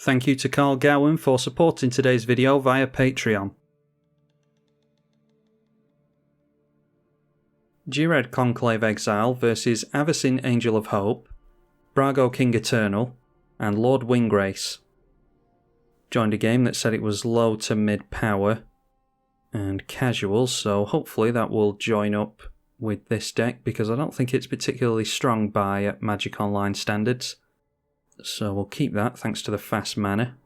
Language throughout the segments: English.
Thank you to Karl Gowan for supporting today's video via Patreon. Ghired Conclave Exile versus Avacyn Angel of Hope, Brago King Eternal, and Lord Windgrace. Joined a game that said it was low to mid power and casual, so hopefully that will join up with this deck because I don't think it's particularly strong by Magic Online standards. So we'll keep that thanks to the fast mana.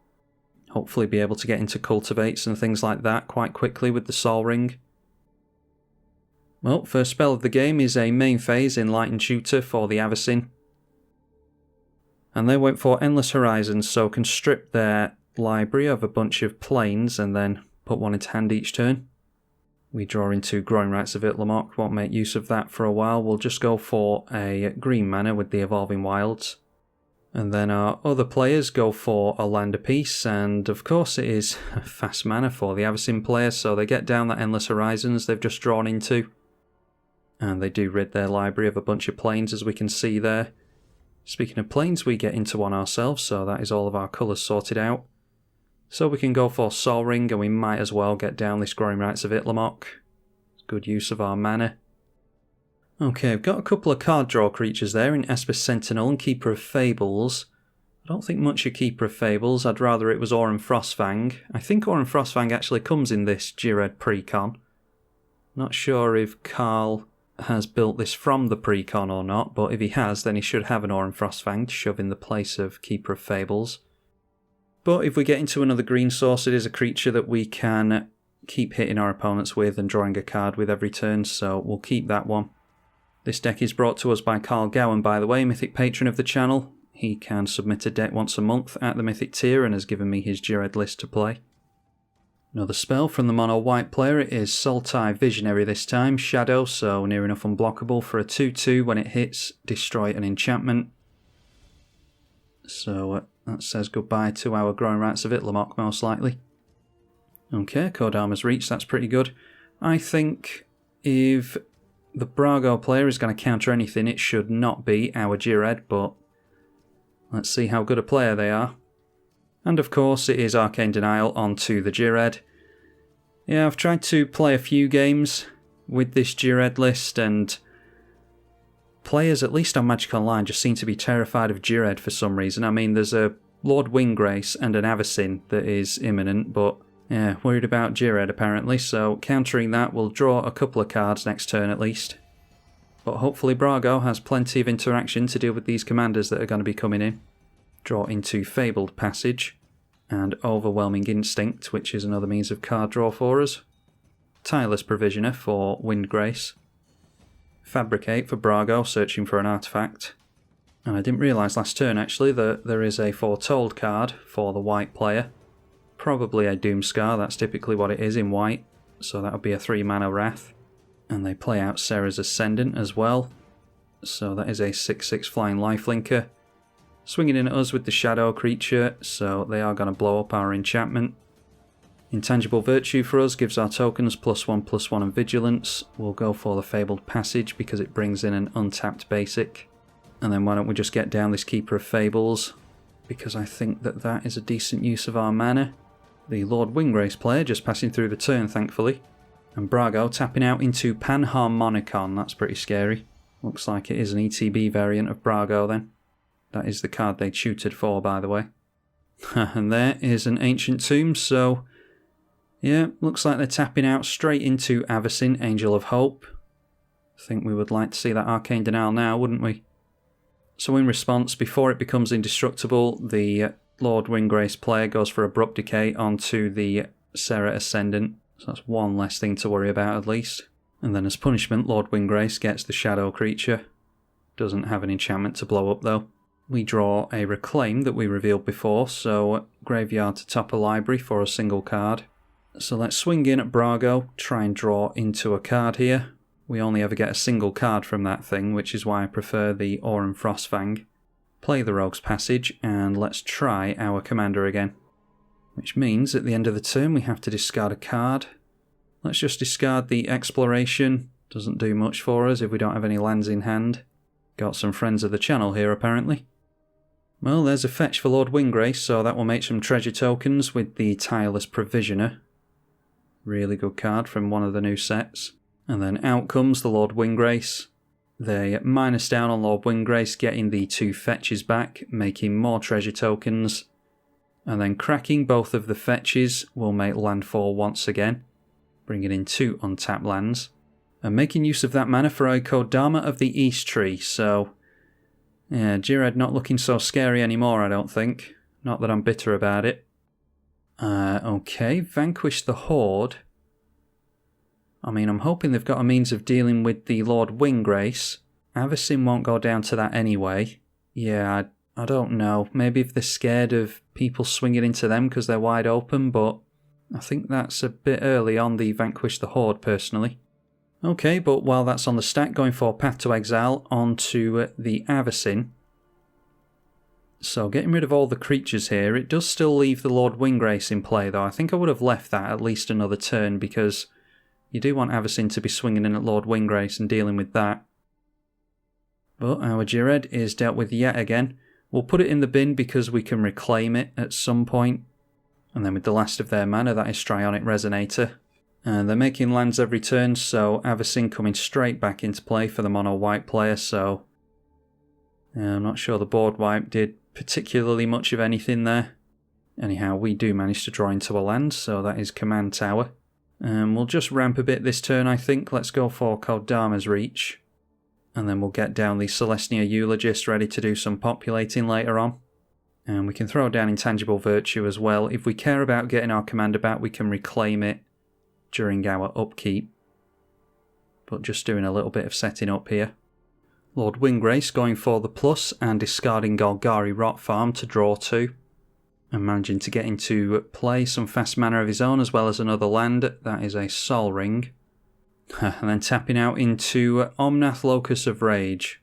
Hopefully be able to get into cultivates and things like that quite quickly with the Sol Ring. Well, first spell of the game is a main phase Enlightened Tutor for the Avacyn. And they went for Endless Horizons, so can strip their library of a bunch of planes and then put one into hand each turn. We draw into Growing Rites of Itlimoc, won't make use of that for a while. We'll just go for a green mana with the Evolving Wilds. And then our other players go for a land apiece, and of course it is fast mana for the Avacyn players, so they get down that Endless Horizons they've just drawn into. And they do rid their library of a bunch of planes, as we can see there. Speaking of planes, we get into one ourselves, so that is all of our colours sorted out. So we can go for Sol Ring, and we might as well get down this Growing Rites of Itlimoc. Good use of our mana. Okay, I've got a couple of card draw creatures there in Esper Sentinel and Keeper of Fables. I don't think much of Keeper of Fables, I'd rather it was Aurum Frostfang. I think Aurum Frostfang actually comes in this Ghired Precon. Not sure if Karl has built this from the Precon or not, but if he has, then he should have an Aurum Frostfang to shove in the place of Keeper of Fables. But if we get into another green source, it is a creature that we can keep hitting our opponents with and drawing a card with every turn, so we'll keep that one. This deck is brought to us by Karl Gowan, by the way, Mythic patron of the channel. He can submit a deck once a month at the Mythic tier and has given me his Ghired list to play. Another spell from the mono white player is Sultai Visionary this time, Shadow, so near enough unblockable for a 2-2 when it hits, destroy an enchantment. So that says goodbye to our Growing Rites of Itlimoc most likely. Okay, Kodama's Reach, that's pretty good. I think if the Brago player is going to counter anything, it should not be our Ghired, but let's see how good a player they are. And of course it is Arcane Denial onto the Ghired. Yeah, I've tried to play a few games with this Ghired list, and players, at least on Magic Online, just seem to be terrified of Ghired for some reason. I mean, there's a Lord Windgrace and an Avacyn that is imminent, but yeah, worried about Ghired apparently, so countering that we'll draw a couple of cards next turn at least. But hopefully Brago has plenty of interaction to deal with these commanders that are going to be coming in. Draw into Fabled Passage and Overwhelming Instinct, which is another means of card draw for us. Tireless Provisioner for Windgrace. Fabricate for Brago, searching for an artifact. And I didn't realise last turn actually that there is a Foretold card for the white player. Probably a Doomscar, that's typically what it is in white, so that would be a 3-mana Wrath. And they play out Serra's Ascendant as well, so that is a 6/6 flying lifelinker. Swinging in at us with the Shadow creature, so they are going to blow up our enchantment. Intangible Virtue for us gives our tokens +1/+1 and Vigilance. We'll go for the Fabled Passage because it brings in an untapped basic. And then why don't we just get down this Keeper of Fables, because I think that that is a decent use of our mana. The Lord Windgrace player just passing through the turn, thankfully. And Brago tapping out into Panharmonicon, that's pretty scary. Looks like it is an ETB variant of Brago then. That is the card they tutored for, by the way. And there is an Ancient Tomb, so yeah, looks like they're tapping out straight into Avacyn, Angel of Hope. I think we would like to see that Arcane Denial now, wouldn't we? So in response, before it becomes indestructible, the Lord Windgrace player goes for Abrupt Decay onto the Serra Ascendant, so that's one less thing to worry about at least. And then as punishment, Lord Windgrace gets the Shadow creature. Doesn't have an enchantment to blow up though. We draw a Reclaim that we revealed before, so graveyard to top a library for a single card. So let's swing in at Brago, try and draw into a card here. We only ever get a single card from that thing, which is why I prefer the Aurum Frostfang. Play the Rogue's Passage, and let's try our commander again. Which means at the end of the turn we have to discard a card. Let's just discard the Exploration. Doesn't do much for us if we don't have any lands in hand. Got some friends of the channel here apparently. Well, there's a fetch for Lord Windgrace, so that will make some treasure tokens with the Tireless Provisioner. Really good card from one of the new sets. And then out comes the Lord Windgrace. They minus down on Lord Windgrace, getting the 2 fetches back, making more treasure tokens. And then cracking both of the fetches will make landfall once again, bringing in 2 untapped lands. And making use of that mana for a Kodama of the East Tree, so yeah, Ghired not looking so scary anymore, I don't think. Not that I'm bitter about it. Okay, Vanquish the Horde. I mean, I'm hoping they've got a means of dealing with the Lord Windgrace. Avacyn won't go down to that anyway. Yeah, I don't know. Maybe if they're scared of people swinging into them because they're wide open, but I think that's a bit early on the Vanquish the Horde, personally. Okay, but while that's on the stack, going for Path to Exile onto the Avacyn. So getting rid of all the creatures here, it does still leave the Lord Windgrace in play though. I think I would have left that at least another turn because you do want Avacyn to be swinging in at Lord Windgrace and dealing with that. But our Ghired is dealt with yet again. We'll put it in the bin because we can reclaim it at some point. And then with the last of their mana, that is Strionic Resonator. And they're making lands every turn, so Avacyn coming straight back into play for the mono white player, so I'm not sure the board wipe did particularly much of anything there. Anyhow, we do manage to draw into a land, so that is Command Tower. We'll just ramp a bit this turn, I think. Let's go for Kodama's Reach. And then we'll get down the Celestia Eulogist, ready to do some populating later on. And we can throw down Intangible Virtue as well. If we care about getting our commander back, we can reclaim it during our upkeep. But just doing a little bit of setting up here. Lord Windgrace going for the plus and discarding Golgari Rot Farm to draw 2. And managing to get into play some fast mana of his own as well as another land. That is a Sol Ring. And then tapping out into Omnath Locus of Rage.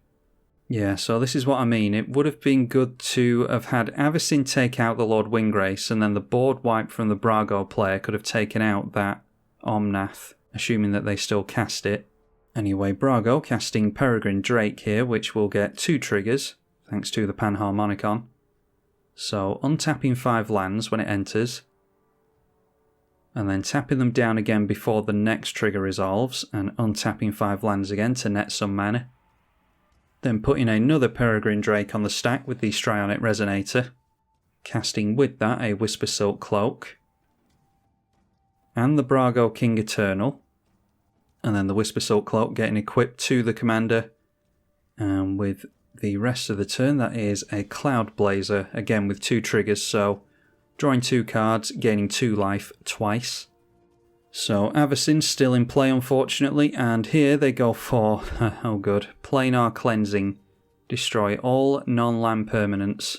Yeah, so this is what I mean. It would have been good to have had Avacyn take out the Lord Windgrace, and then the board wipe from the Brago player could have taken out that Omnath, assuming that they still cast it. Anyway, Brago casting Peregrine Drake here, which will get 2 triggers, thanks to the Panharmonicon. So untapping 5 lands when it enters, and then tapping them down again before the next trigger resolves, and untapping 5 lands again to net some mana. Then putting another Peregrine Drake on the stack with the Strionic Resonator, casting with that a Whisper Silk Cloak, and the Brago King Eternal, and then the Whisper Silk Cloak getting equipped to the commander, and with the rest of the turn that is a Cloud Blazer, again with 2 triggers, so drawing 2 cards, gaining 2 life twice. So Avacyn's still in play unfortunately, and here they go for, oh good, Planar Cleansing. Destroy all non-land permanents.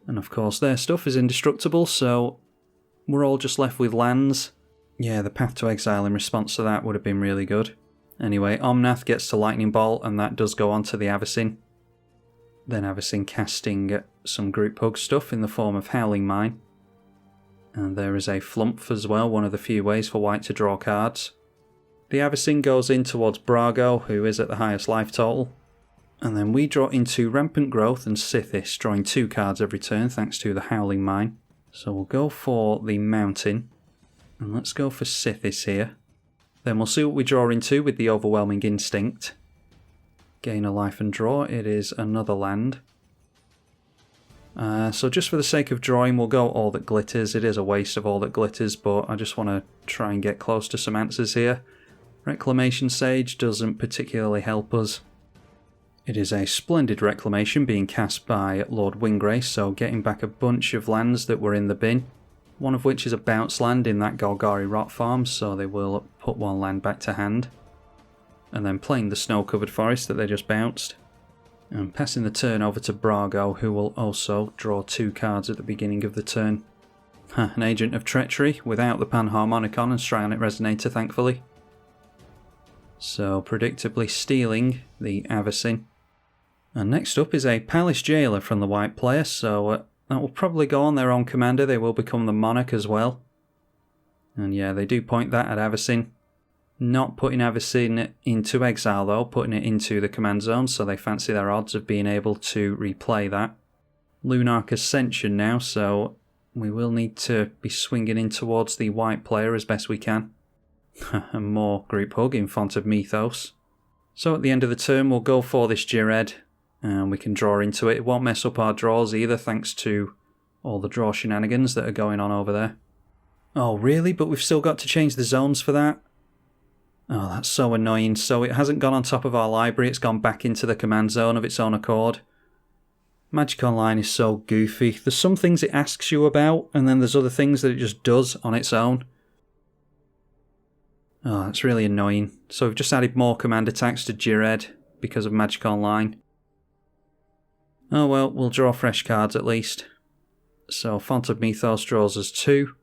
And of course their stuff is indestructible, so we're all just left with lands. Yeah, the Path to Exile in response to that would have been really good. Anyway, Omnath gets to Lightning Bolt, and that does go on to the Avacyn. Then Avacyn casting some Group Hug stuff in the form of Howling Mine. And there is a Flumph as well, one of the few ways for white to draw cards. The Avacyn goes in towards Brago, who is at the highest life total. And then we draw into Rampant Growth and Sithis, drawing 2 cards every turn thanks to the Howling Mine. So we'll go for the Mountain. And let's go for Sithis here. Then we'll see what we draw into with the Overwhelming Instinct. Gain a life and draw, it is another land. So just for the sake of drawing, we'll go All That Glitters. It is a waste of All That Glitters, but I just want to try and get close to some answers here. Reclamation Sage doesn't particularly help us. It is a splendid Reclamation being cast by Lord Windgrace, so getting back a bunch of lands that were in the bin. One of which is a bounce land in that Golgari Rot Farm, so they will put 1 land back to hand. And then playing the Snow-Covered Forest that they just bounced. And passing the turn over to Brago, who will also draw 2 cards at the beginning of the turn. An Agent of Treachery, without the Panharmonicon and Strionic Resonator, thankfully. So, predictably stealing the Avacyn. And next up is a Palace Jailer from the white player, so that will probably go on their own commander. They will become the Monarch as well. And yeah, they do point that at Avacyn. Not putting Avacyn into exile though, putting it into the command zone, so they fancy their odds of being able to replay that. Lunarch Ascension now, so we will need to be swinging in towards the white player as best we can. And more group hug in font of Mythos. So at the end of the turn we'll go for this Ghired, and we can draw into it. It won't mess up our draws either, thanks to all the draw shenanigans that are going on over there. Oh really? But we've still got to change the zones for that? Oh, that's so annoying. So it hasn't gone on top of our library, it's gone back into the command zone of its own accord. Magic Online is so goofy. There's some things it asks you about, and then there's other things that it just does on its own. Oh, that's really annoying. So we've just added more command attacks to Ghired because of Magic Online. Oh well, we'll draw fresh cards at least. So Font of Mythos draws us 2.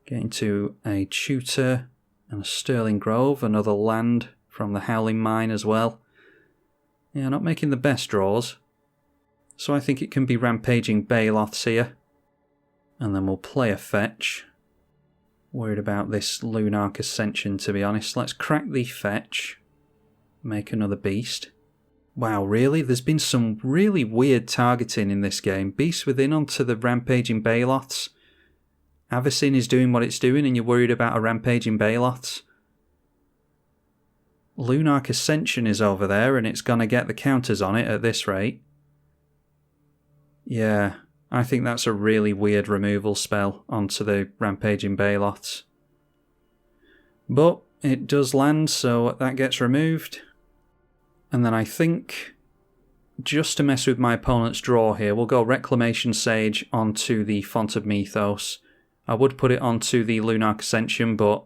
Getting to a Tutor and a Sterling Grove, another land from the Howling Mine as well. Yeah, not making the best draws. So I think it can be Rampaging Baloths here. And then we'll play a fetch. Worried about this Lunarch Ascension, to be honest. Let's crack the fetch. Make another beast. Wow, really? There's been some really weird targeting in this game. Beast within onto the Rampaging Baloths. Avacyn is doing what it's doing and you're worried about a Rampaging Baloths. Lunarch Ascension is over there and it's going to get the counters on it at this rate. Yeah, I think that's a really weird removal spell onto the Rampaging Baloths. But it does land, so that gets removed. And then I think, just to mess with my opponent's draw here, we'll go Reclamation Sage onto the Font of Mythos. I would put it onto the Lunarch Ascension, but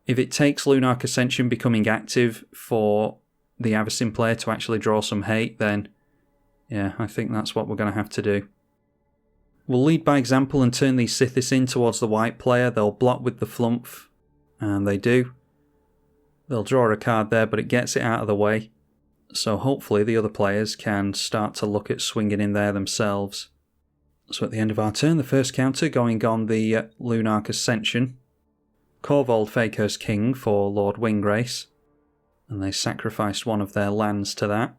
if it takes Lunarch Ascension becoming active for the Avacyn player to actually draw some hate, then yeah, I think that's what we're going to have to do. We'll lead by example and turn these Sithis in towards the white player. They'll block with the Flumph, and they do. They'll draw a card there, but it gets it out of the way. So hopefully the other players can start to look at swinging in there themselves. So at the end of our turn, the first counter going on the Lunarch Ascension. Korvold Fakir's King for Lord Winggrace. And they sacrificed one of their lands to that.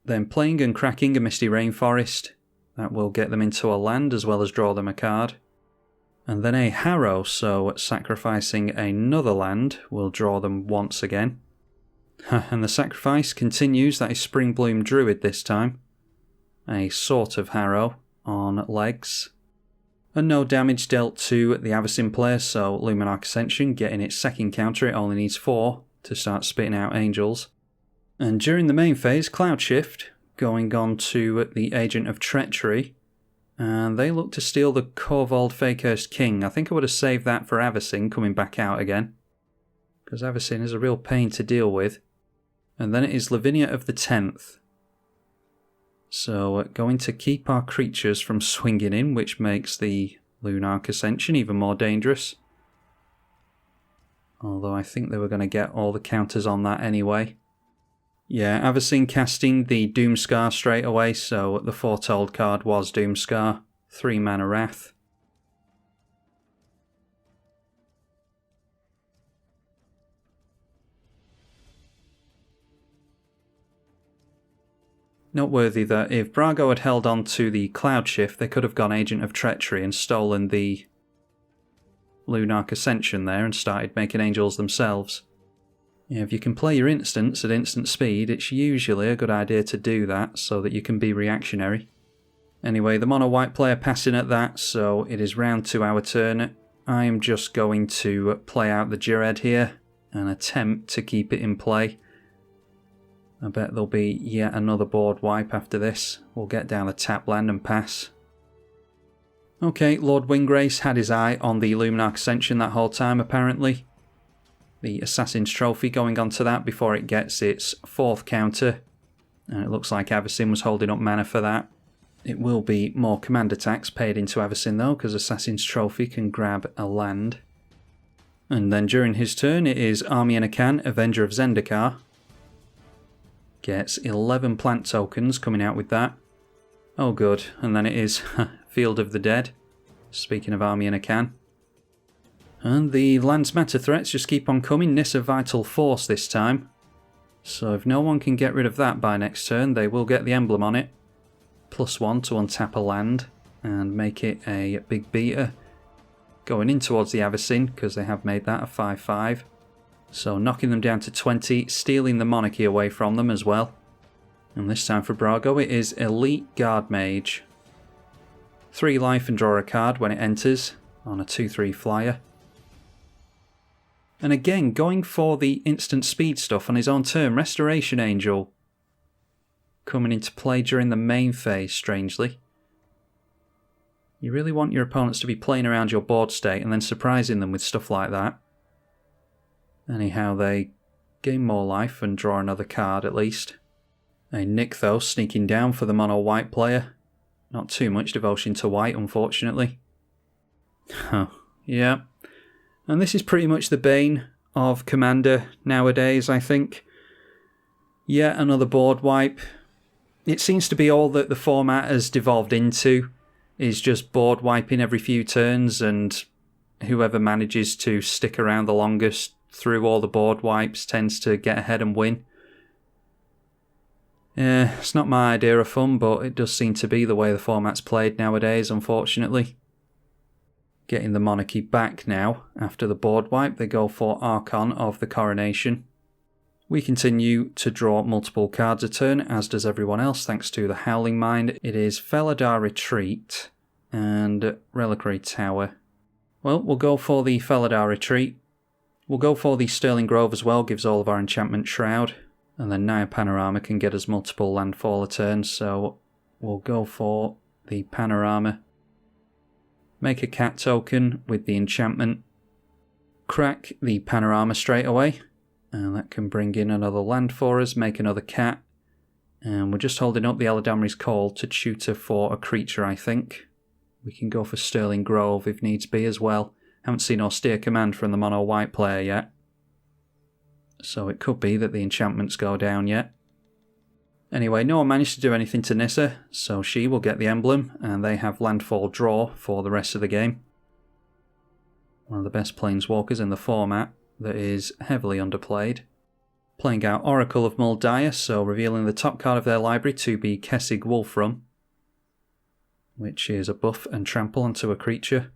Then playing and cracking a Misty Rainforest. That will get them into a land as well as draw them a card. And then a Harrow, so sacrificing another land will draw them once again. And the sacrifice continues, that is Springbloom Druid this time. A sort of Harrow on legs. And no damage dealt to the Avacyn player, so Lunarch Ascension getting its second counter, it only needs 4 to start spitting out angels. And during the main phase, Cloud Shift going on to the Agent of Treachery, and they look to steal the Korvold Fakir's King. I think I would have saved that for Avacyn coming back out again, because Avacyn is a real pain to deal with. And then it is Lavinia of the 10th. So going to keep our creatures from swinging in, which makes the Lunarch Ascension even more dangerous. Although I think they were going to get all the counters on that anyway. Yeah, Avacyn casting the Doomscar straight away, so the Foretold card was Doomscar. 3 mana Wrath. Noteworthy that if Brago had held on to the Cloud Shift, they could have gone Agent of Treachery and stolen the Lunarch Ascension there and started making angels themselves. Yeah, if you can play your instants at instant speed, it's usually a good idea to do that so that you can be reactionary. Anyway, the mono white player passing at that, so it is round 2 our turn. I am just going to play out the Ghired here and attempt to keep it in play. I bet there'll be yet another board wipe after this. We'll get down the tap land and pass. Okay, Lord Winggrace had his eye on the Lunarch Ascension that whole time apparently. The Assassin's Trophy going on to that before it gets its 4th counter. And it looks like Avacyn was holding up mana for that. It will be more command attacks paid into Avacyn though, because Assassin's Trophy can grab a land. And then during his turn it is Army in a Can, Avenger of Zendikar. Gets 11 plant tokens coming out with that. Oh good, and then it is Field of the Dead. Speaking of Army in a Can. And the Lands Matter threats just keep on coming. Nissa Vital Force this time. So if no one can get rid of that by next turn, they will get the emblem on it. +1 to untap a land and make it a big beater. Going in towards the Avacyn, because they have made that a 5-5. So knocking them down to 20, stealing the monarchy away from them as well. And this time for Brago it is Elite Guard Mage. 3 life and draw a card when it enters on a 2-3 flyer. And again, going for the instant speed stuff on his own turn, Restoration Angel. Coming into play during the main phase, strangely. You really want your opponents to be playing around your board state and then surprising them with stuff like that. Anyhow, they gain more life and draw another card at least. A Nick though, sneaking down for the mono white player. Not too much devotion to white, unfortunately. Huh, yeah. And this is pretty much the bane of Commander nowadays, I think. Yet another board wipe. It seems to be all that the format has devolved into, is just board wiping every few turns, and whoever manages to stick around the longest through all the board wipes tends to get ahead and win. Yeah, it's not my idea of fun, but it does seem to be the way the format's played nowadays, unfortunately. Getting the monarchy back now. After the board wipe, they go for Archon of the Coronation. We continue to draw multiple cards a turn, as does everyone else, thanks to the Howling Mind. It is Felidar Retreat and Reliquary Tower. Well, we'll go for the Felidar Retreat. We'll go for the Sterling Grove as well, gives all of our enchantment Shroud. And then Naya Panorama can get us multiple landfall a turn, so we'll go for the Panorama. Make a cat token with the enchantment. Crack the Panorama straight away. And that can bring in another land for us, make another cat. And we're just holding up the Eladamri's Call to tutor for a creature, I think. We can go for Sterling Grove if needs be as well. Haven't seen Austere Command from the mono white player yet. So it could be that the enchantments go down yet. Anyway, no one managed to do anything to Nissa, so she will get the emblem, and they have landfall draw for the rest of the game. One of the best planeswalkers in the format that is heavily underplayed. Playing out Oracle of Muldiah, so revealing the top card of their library to be Kessig Wolfram, which is a buff and trample onto a creature.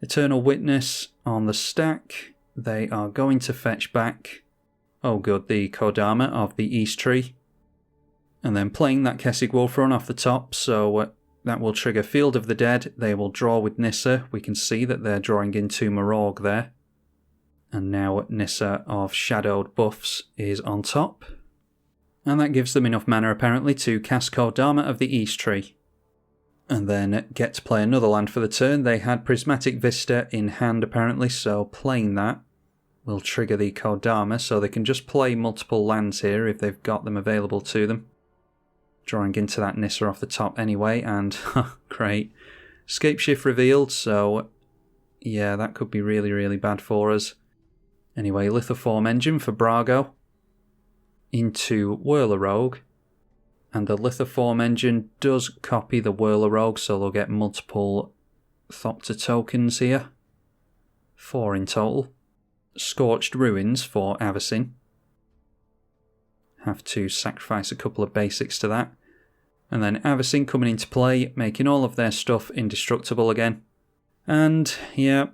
Eternal Witness on the stack. They are going to fetch back, oh good, the Kodama of the East Tree. And then playing that Kessig Wolfram off the top, so that will trigger Field of the Dead. They will draw with Nissa. We can see that they're drawing into Mororg there. And now Nissa of Shadowed Buffs is on top. And that gives them enough mana apparently to cast Kodama of the East Tree. And then get to play another land for the turn. They had Prismatic Vista in hand apparently, so playing that will trigger the Kodama, so they can just play multiple lands here if they've got them available to them. Drawing into that Nissa off the top anyway, and great. Scapeshift revealed, so yeah, that could be really, really bad for us. Anyway, Lithoform Engine for Brago. Into Whirler Rogue. And the Lithoform Engine does copy the Whirler Rogue, so they'll get multiple Thopter tokens here. 4 in total. Scorched Ruins for Avacyn. Have to sacrifice a couple of basics to that. And then Avacyn coming into play, making all of their stuff indestructible again. And, yeah,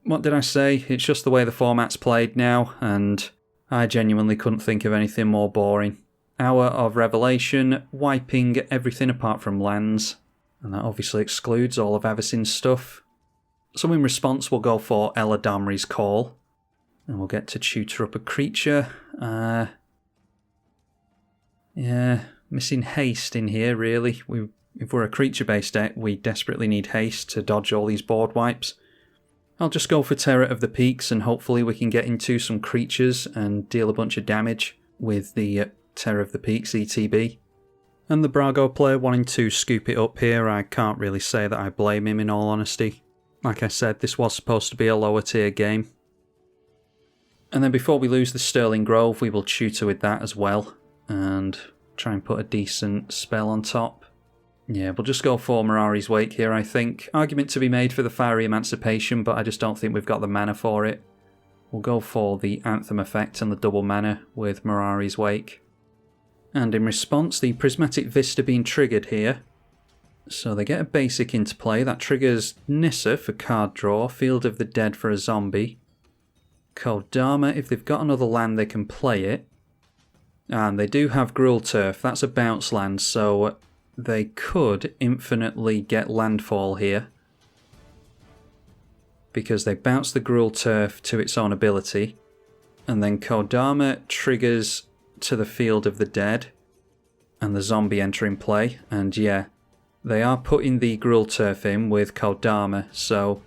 what did I say? It's just the way the format's played now, and I genuinely couldn't think of anything more boring. Hour of Revelation, wiping everything apart from lands, and that obviously excludes all of Avacyn's stuff. So in response we'll go for Eladamri's Call, and we'll get to tutor up a creature. Yeah, missing haste in here really. If we're a creature-based deck, we desperately need haste to dodge all these board wipes. I'll just go for Terror of the Peaks, and hopefully we can get into some creatures and deal a bunch of damage with the Terror of the Peaks ETB. And the Brago player wanting to scoop it up here, I can't really say that I blame him in all honesty. Like I said, this was supposed to be a lower tier game. And then before we lose the Sterling Grove, we will tutor with that as well, and try and put a decent spell on top. Yeah, we'll just go for Mirari's Wake here, I think. Argument to be made for the Fiery Emancipation, but I just don't think we've got the mana for it. We'll go for the Anthem effect and the double mana with Mirari's Wake. And in response, the Prismatic Vista being triggered here. So they get a basic into play. That triggers Nissa for card draw, Field of the Dead for a zombie. Kodama, if they've got another land, they can play it. And they do have Gruul Turf. That's a bounce land, so they could infinitely get landfall here. Because they bounce the Gruul Turf to its own ability. And then Kodama triggers to the Field of the Dead. And the zombie enter in play. And yeah, they are putting the Gruul Turf in with Kodama, so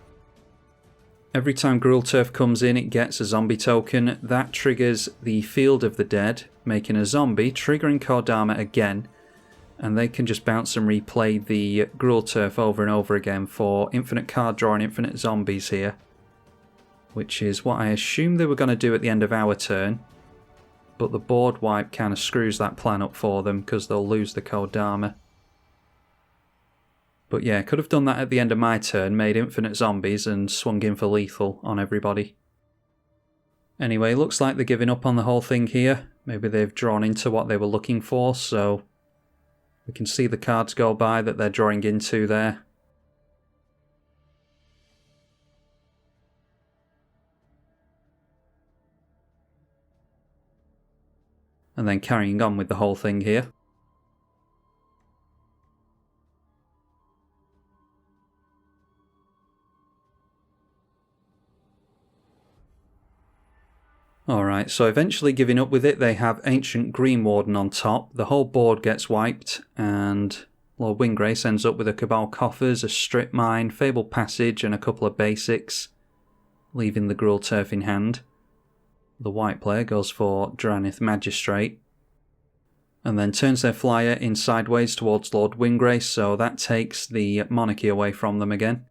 every time Gruul Turf comes in, it gets a zombie token. That triggers the Field of the Dead, making a zombie, triggering Kodama again, and they can just bounce and replay the Gruul Turf over and over again for infinite card draw and infinite zombies here, which is what I assumed they were going to do at the end of our turn, but the board wipe kind of screws that plan up for them because they'll lose the Kodama. But yeah, could have done that at the end of my turn, made infinite zombies and swung in for lethal on everybody. Anyway, looks like they're giving up on the whole thing here. Maybe they've drawn into what they were looking for, so we can see the cards go by that they're drawing into there. And then carrying on with the whole thing here. Alright, so eventually giving up with it, they have Ancient Green Warden on top. The whole board gets wiped, and Lord Windgrace ends up with a Cabal Coffers, a Strip Mine, Fabled Passage, and a couple of basics, leaving the Gruul Turf in hand. The white player goes for Dranith Magistrate, and then turns their flyer in sideways towards Lord Windgrace, so that takes the Monarchy away from them again.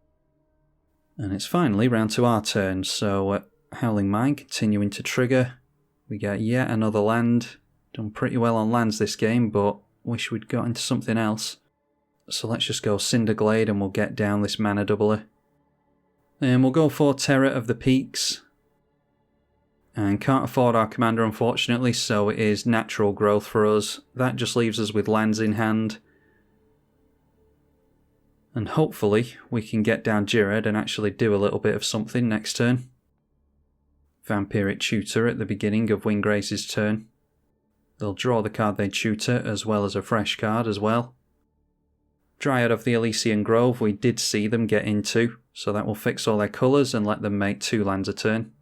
And it's finally round to our turn, so Howling Mine continuing to trigger. We get yet another land. Done pretty well on lands this game, but wish we'd got into something else. So let's just go Cinderglade and we'll get down this mana doubler. And we'll go for Terror of the Peaks. And can't afford our commander unfortunately, so it is Natural Growth for us. That just leaves us with lands in hand. And hopefully we can get down Ghired and actually do a little bit of something next turn. Vampiric Tutor at the beginning of Windgrace's turn. They'll draw the card they tutor as well as a fresh card as well. Dryad of the Elysian Grove we did see them get into, so that will fix all their colours and let them make 2 lands a turn.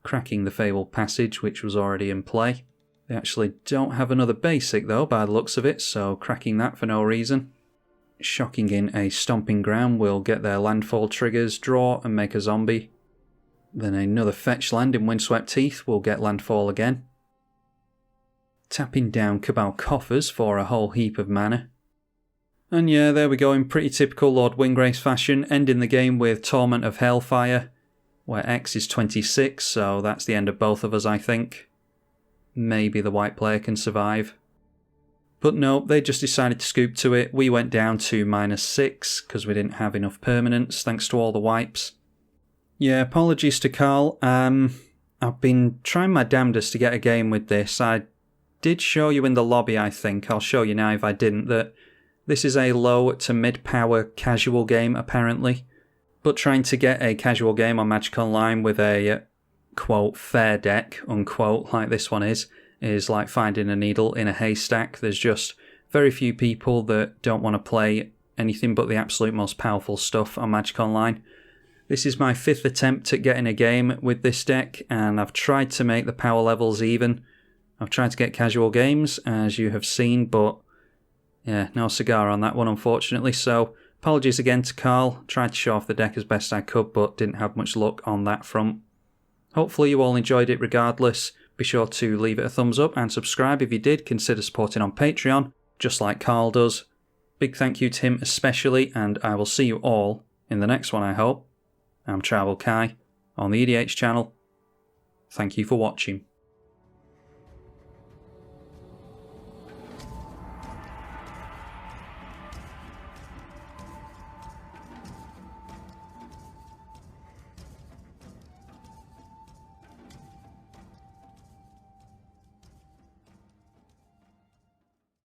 Cracking the Fabled Passage, which was already in play. They actually don't have another basic though by the looks of it, so cracking that for no reason. Shocking in a Stomping Ground will get their landfall triggers, draw and make a zombie. Then another fetch land in Windswept Teeth will get landfall again. Tapping down Cabal Coffers for a whole heap of mana. And yeah, there we go in pretty typical Lord Windgrace fashion, ending the game with Torment of Hellfire, where X is 26, so that's the end of both of us I think. Maybe the white player can survive. But no, they just decided to scoop to it. We went down to -6 because we didn't have enough permanents thanks to all the wipes. Yeah, apologies to Karl. I've been trying my damnedest to get a game with this. I did show you in the lobby, I think. I'll show you now if I didn't, that this is a low to mid-power casual game, apparently. But trying to get a casual game on Magic Online with a, quote, fair deck, unquote, like this one is like finding a needle in a haystack. There's just very few people that don't want to play anything but the absolute most powerful stuff on Magic Online. This is my 5th attempt at getting a game with this deck, and I've tried to make the power levels even. I've tried to get casual games, as you have seen, but yeah, no cigar on that one, unfortunately. So apologies again to Karl. Tried to show off the deck as best I could, but didn't have much luck on that front. Hopefully you all enjoyed it regardless. Be sure to leave it a thumbs up and subscribe if you did. Consider supporting on Patreon, just like Karl does. Big thank you to him especially, and I will see you all in the next one, I hope. I'm tribalkai on the EDH channel. Thank you for watching.